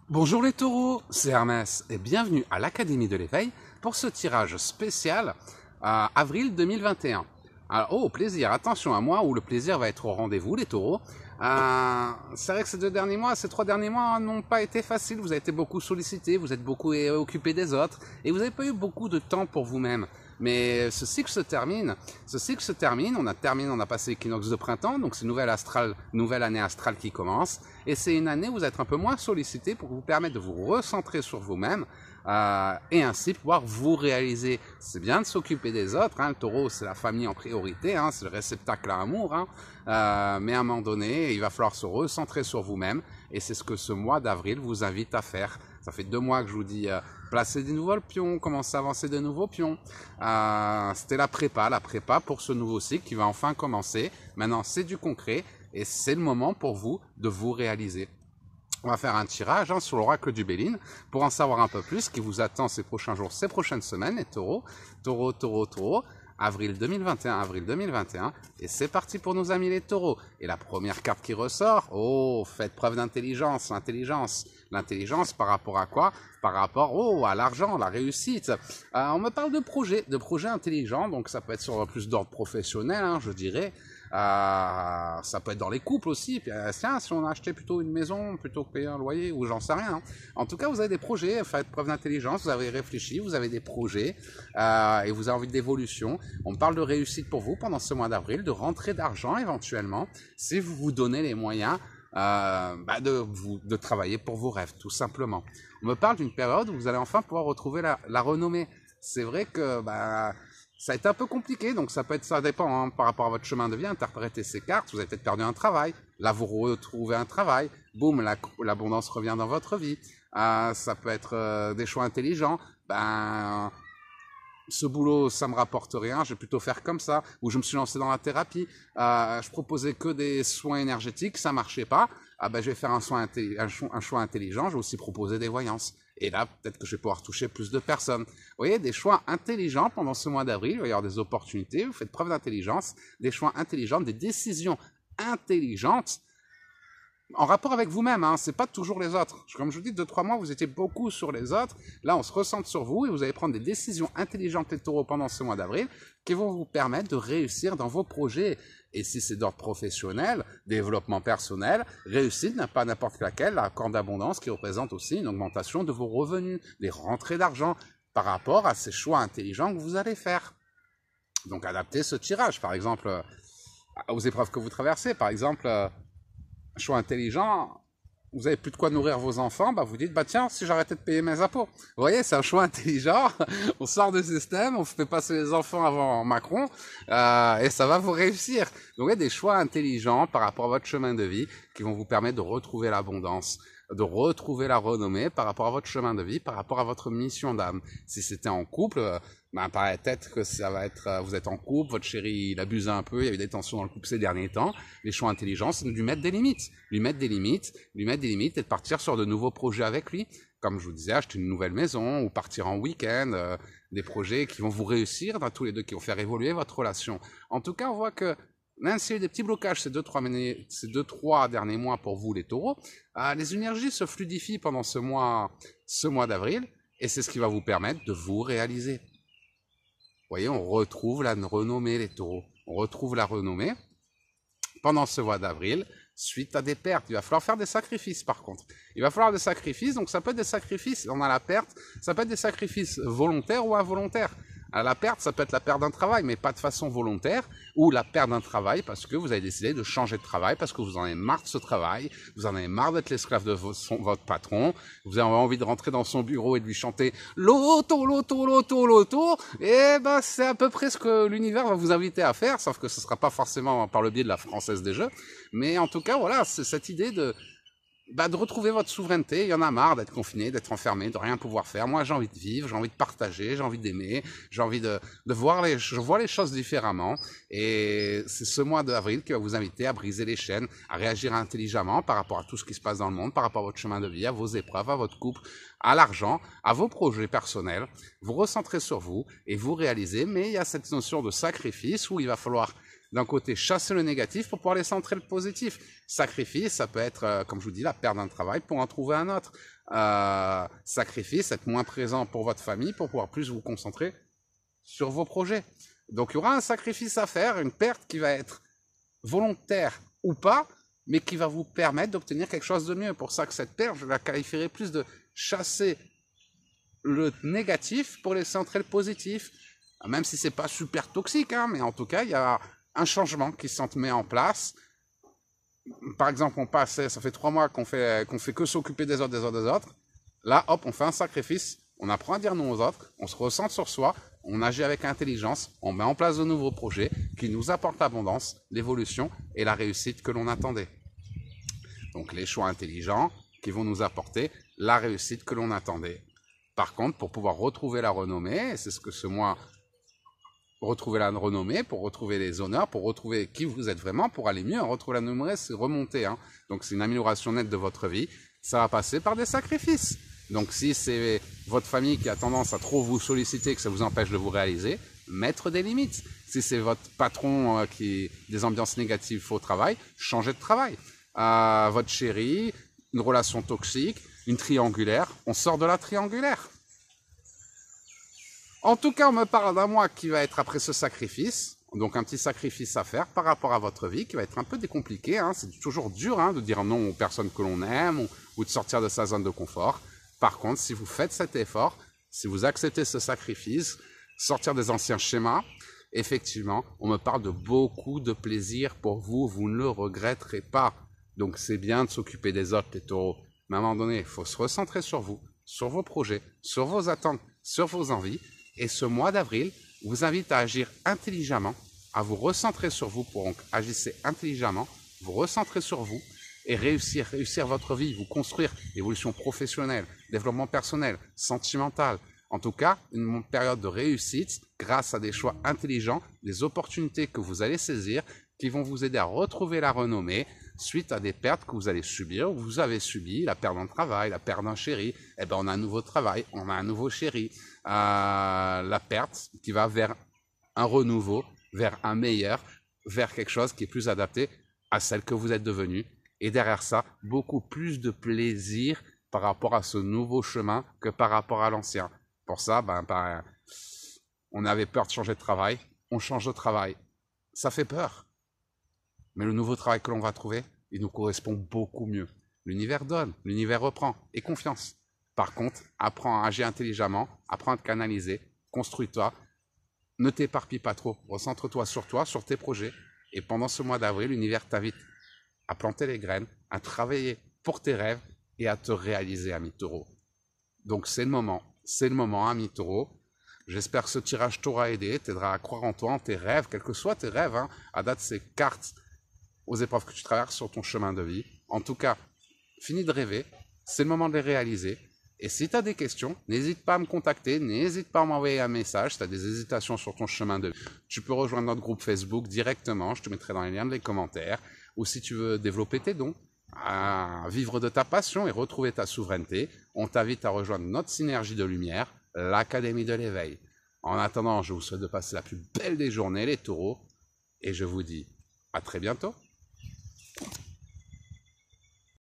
Bonjour les taureaux, c'est Hermès et bienvenue à l'Académie de l'éveil pour ce tirage spécial avril 2021. Alors, oh, plaisir, attention à moi où le plaisir va être au rendez-vous les taureaux. C'est vrai que ces 3 derniers mois n'ont pas été faciles, vous avez été beaucoup sollicités, vous êtes beaucoup occupés des autres et vous n'avez pas eu beaucoup de temps pour vous-même. Mais ce cycle se termine, on a passé l'équinoxe de printemps, donc c'est nouvelle année astrale qui commence, et c'est une année où vous êtes un peu moins sollicité pour vous permettre de vous recentrer sur vous-même, et ainsi pouvoir vous réaliser. C'est bien de s'occuper des autres, hein, le taureau c'est la famille en priorité, hein, c'est le réceptacle à amour, hein, mais à un moment donné, il va falloir se recentrer sur vous-même, et c'est ce que ce mois d'avril vous invite à faire. Ça fait 2 mois que je vous dis placer des nouveaux pions, commencer à avancer de nouveaux pions. C'était la prépa pour ce nouveau cycle qui va enfin commencer. Maintenant, c'est du concret et c'est le moment pour vous de vous réaliser. On va faire un tirage sur l'oracle du Béline pour en savoir un peu plus ce qui vous attend ces prochains jours, ces prochaines semaines. Et taureau, avril 2021, et c'est parti pour nos amis les taureaux. Et la première carte qui ressort, oh, faites preuve d'intelligence, l'intelligence par rapport à quoi? Par rapport à l'argent, la réussite. On me parle de projets intelligents, donc ça peut être sur plus d'ordre professionnel, hein, je dirais. Ça peut être dans les couples aussi. Puis, tiens, si on a acheté plutôt une maison plutôt que payer un loyer, ou j'en sais rien. Hein. En tout cas, vous avez des projets, faites preuve d'intelligence, vous avez réfléchi, vous avez des projets et vous avez envie d'évolution. On parle de réussite pour vous pendant ce mois d'avril, de rentrée d'argent éventuellement, si vous vous donnez les moyens de travailler pour vos rêves, tout simplement. On me parle d'une période où vous allez enfin pouvoir retrouver la renommée. C'est vrai que ça a été un peu compliqué, donc ça dépend hein, par rapport à votre chemin de vie, interpréter ces cartes. Vous avez peut-être perdu un travail, là vous retrouvez un travail, boum, l'abondance revient dans votre vie. Ça peut être des choix intelligents, ce boulot, ça me rapporte rien, je vais plutôt faire comme ça, ou je me suis lancé dans la thérapie, je proposais que des soins énergétiques, ça marchait pas, je vais faire un choix intelligent, je vais aussi proposer des voyances. Et là, peut-être que je vais pouvoir toucher plus de personnes. Vous voyez, des choix intelligents pendant ce mois d'avril, il va y avoir des opportunités, vous faites preuve d'intelligence, des choix intelligents, des décisions intelligentes, en rapport avec vous-même, hein, c'est pas toujours les autres. Comme je vous dis, 2-3 mois, vous étiez beaucoup sur les autres. Là, on se recentre sur vous et vous allez prendre des décisions intelligentes les taureaux pendant ce mois d'avril qui vont vous permettre de réussir dans vos projets. Et si c'est d'ordre professionnel, développement personnel, réussite n'a pas n'importe laquelle, la corde d'abondance qui représente aussi une augmentation de vos revenus, des rentrées d'argent par rapport à ces choix intelligents que vous allez faire. Donc, adaptez ce tirage, par exemple, aux épreuves que vous traversez. Par exemple, choix intelligent, vous avez plus de quoi nourrir vos enfants, vous dites, tiens, si j'arrêtais de payer mes impôts. Vous voyez, c'est un choix intelligent, on sort du système, on fait passer les enfants avant Macron, et ça va vous réussir. Donc, il y a des choix intelligents par rapport à votre chemin de vie qui vont vous permettre de retrouver l'abondance, de retrouver la renommée par rapport à votre chemin de vie, par rapport à votre mission d'âme. Si c'était en couple, peut-être que ça va être, vous êtes en couple, votre chéri, il abuse un peu, il y a eu des tensions dans le couple ces derniers temps. Les choix intelligents, c'est de lui mettre des limites. Lui mettre des limites et de partir sur de nouveaux projets avec lui. Comme je vous disais, acheter une nouvelle maison ou partir en week-end, des projets qui vont vous réussir, tous les deux, qui vont faire évoluer votre relation. En tout cas, on voit que même s'il y a eu des petits blocages ces 2-3 derniers mois pour vous les taureaux, les énergies se fluidifient pendant ce mois d'avril, et c'est ce qui va vous permettre de vous réaliser. Vous voyez, on retrouve la renommée les taureaux. On retrouve la renommée pendant ce mois d'avril, suite à des pertes. Il va falloir faire des sacrifices par contre. Il va falloir des sacrifices, donc ça peut être des sacrifices, on a la perte, ça peut être des sacrifices volontaires ou involontaires. La perte, ça peut être la perte d'un travail, mais pas de façon volontaire, ou la perte d'un travail parce que vous avez décidé de changer de travail, parce que vous en avez marre de ce travail, vous en avez marre d'être l'esclave de votre patron, vous avez envie de rentrer dans son bureau et de lui chanter loto, loto, loto, loto, et c'est à peu près ce que l'univers va vous inviter à faire, sauf que ce sera pas forcément par le biais de la Française des Jeux, mais en tout cas, voilà, c'est cette idée de retrouver votre souveraineté. Il y en a marre d'être confiné, d'être enfermé, de rien pouvoir faire. Moi, j'ai envie de vivre, j'ai envie de partager, j'ai envie d'aimer, j'ai envie de voir je vois les choses différemment. Et c'est ce mois d'avril qui va vous inviter à briser les chaînes, à réagir intelligemment par rapport à tout ce qui se passe dans le monde, par rapport à votre chemin de vie, à vos épreuves, à votre couple, à l'argent, à vos projets personnels. Vous recentrez sur vous et vous réalisez, mais il y a cette notion de sacrifice où il va falloir d'un côté, chasser le négatif pour pouvoir les centrer le positif. Sacrifice, ça peut être, comme je vous dis, la perte d'un travail pour en trouver un autre. Sacrifice, être moins présent pour votre famille pour pouvoir plus vous concentrer sur vos projets. Donc, il y aura un sacrifice à faire, une perte qui va être volontaire ou pas, mais qui va vous permettre d'obtenir quelque chose de mieux. Pour ça que cette perte, je la qualifierais plus de chasser le négatif pour les centrer le positif. Même si c'est pas super toxique, hein, mais en tout cas, il y a un changement qui se met en place. Par exemple, on passe, ça fait 3 mois qu'on fait que s'occuper des autres. Là, hop, on fait un sacrifice, on apprend à dire non aux autres, on se ressent sur soi, on agit avec intelligence, on met en place de nouveaux projets qui nous apportent l'abondance, l'évolution et la réussite que l'on attendait. Donc, les choix intelligents qui vont nous apporter la réussite que l'on attendait. Par contre, pour pouvoir retrouver la renommée, c'est ce que ce mois, retrouver la renommée, pour retrouver les honneurs, pour retrouver qui vous êtes vraiment, pour aller mieux, retrouver la renommée, c'est remonter. Hein. Donc, c'est une amélioration nette de votre vie. Ça va passer par des sacrifices. Donc, si c'est votre famille qui a tendance à trop vous solliciter, que ça vous empêche de vous réaliser, mettre des limites. Si c'est votre patron qui a des ambiances négatives au travail, changez de travail. Votre chérie, une relation toxique, une triangulaire, on sort de la triangulaire. En tout cas, on me parle d'un mois qui va être après ce sacrifice, donc un petit sacrifice à faire par rapport à votre vie, qui va être un peu décompliqué. Hein. C'est toujours dur de dire non aux personnes que l'on aime ou de sortir de sa zone de confort. Par contre, si vous faites cet effort, si vous acceptez ce sacrifice, sortir des anciens schémas, effectivement, on me parle de beaucoup de plaisir pour vous, vous ne le regretterez pas. Donc c'est bien de s'occuper des autres, les taureaux. Mais à un moment donné, il faut se recentrer sur vous, sur vos projets, sur vos attentes, sur vos envies. Et ce mois d'avril vous invite à agir intelligemment, à vous recentrer sur vous. Donc agissez intelligemment, vous recentrer sur vous et réussir votre vie, vous construire, évolution professionnelle, développement personnel, sentimental. En tout cas, une période de réussite grâce à des choix intelligents, des opportunités que vous allez saisir qui vont vous aider à retrouver la renommée suite à des pertes que vous allez subir, ou vous avez subi, la perte d'un travail, la perte d'un chéri, eh ben on a un nouveau travail, on a un nouveau chéri, la perte qui va vers un renouveau, vers un meilleur, vers quelque chose qui est plus adapté à celle que vous êtes devenue. Et derrière ça, beaucoup plus de plaisir par rapport à ce nouveau chemin que par rapport à l'ancien. Pour ça, on avait peur de changer de travail, on change de travail. Ça fait peur. Mais le nouveau travail que l'on va trouver, il nous correspond beaucoup mieux. L'univers donne, l'univers reprend, et confiance. Par contre, apprends à agir intelligemment, apprends à te canaliser, construis-toi, ne t'éparpille pas trop, recentre-toi, sur tes projets. Et pendant ce mois d'avril, l'univers t'invite à planter les graines, à travailler pour tes rêves et à te réaliser, ami taureau. Donc c'est le moment, ami taureau. J'espère que ce tirage t'aura aidé, t'aidera à croire en toi, en tes rêves, quels que soient tes rêves, à date ces cartes aux épreuves que tu traverses sur ton chemin de vie. En tout cas, finis de rêver, c'est le moment de les réaliser. Et si tu as des questions, n'hésite pas à me contacter, n'hésite pas à m'envoyer un message, si tu as des hésitations sur ton chemin de vie. Tu peux rejoindre notre groupe Facebook directement, je te mettrai dans les liens des commentaires. Ou si tu veux développer tes dons, à vivre de ta passion et retrouver ta souveraineté, on t'invite à rejoindre notre synergie de lumière, l'Académie de l'éveil. En attendant, je vous souhaite de passer la plus belle des journées, les taureaux, et je vous dis à très bientôt.